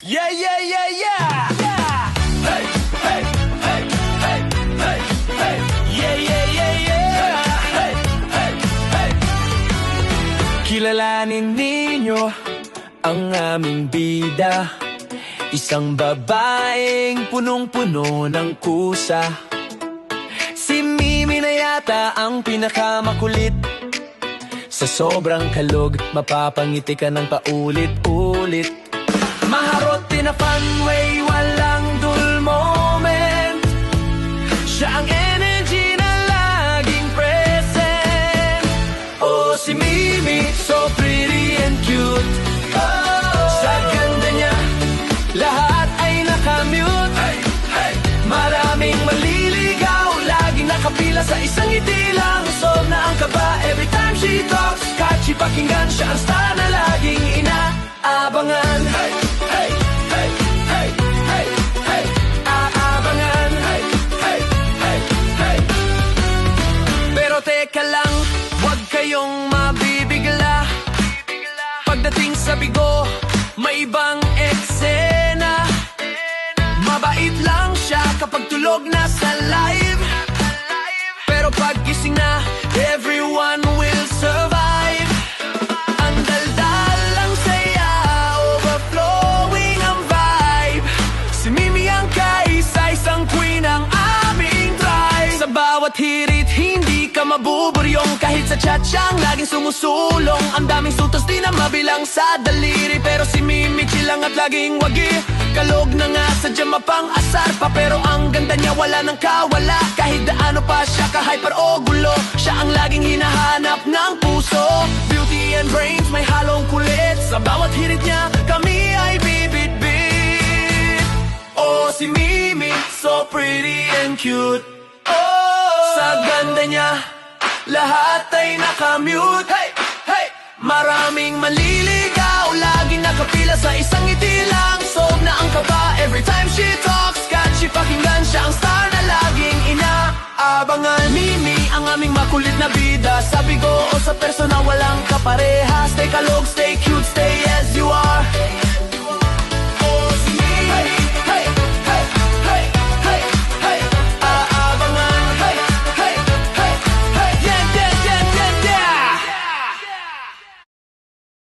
Yeah, yeah, yeah, yeah! Hey, hey, hey, hey, hey, hey! Yeah, yeah, yeah, yeah! Hey, hey, hey! Kilalanin ninyo ang aming bida, isang babaeng punong-puno ng kusa. Si Mimi na yata ang pinakamakulit. Sa sobrang kalog, mapapangiti ka ng paulit-ulit. Maharot din na fun way, walang dull moment. Siya ang energy na laging present. Oh, si Mimi, so pretty and cute. Sa ganda niya, lahat ay nakamute. Maraming maliligaw, laging nakapila sa isang ngiti lang. Solve na ang kaba every time she talks. Catchy pakinggan, siya ang star na laging inaabangan. Hey, hey, hey, hey, hey, aabangan. Hey, hey, hey, hey. Pero teka lang, huwag kayong mabibigla. Pagdating sa bigo, may ibang eksena. Mabait lang siya kapag tulog na sa live. Pero pag gising na, everyone will survive. Ang daldal lang saya, overflowing ang vibe. Si Mimi ang kaisa-isang queen ang aming tribe. Sa bawat hirit, hindi ka mabuburyong. Kahit sa chat siyang laging sumusulong. Ang daming sutos di na mabilang sa daliri. Pero si Mimi chilang at laging wagi. Kalog na nga sa mapang asar pa. Pero ang ganda niya wala nang kawala. Kahit daano pa siya ka-hyper o gulo, siya ang laging hinahanap ng puso. Beauty and brains, may halong kulit. Sa bawat hirit niya, kami ay bibit-bit. Oh, si Mimi, so pretty and cute. Oh, sa ganda niya, lahat ay nakamute. Hey, hey, maraming maliligaw, laging nakapila sa isang ngiti lang. Solve na ang kaba every time she talks. Catchy pakinggan, siya ang star na laging inaabangan. Mimi, ang aming makulit na bida. Sa bigo o sa persona walang kapareha. Stay kalog, stay cute, stay as you are.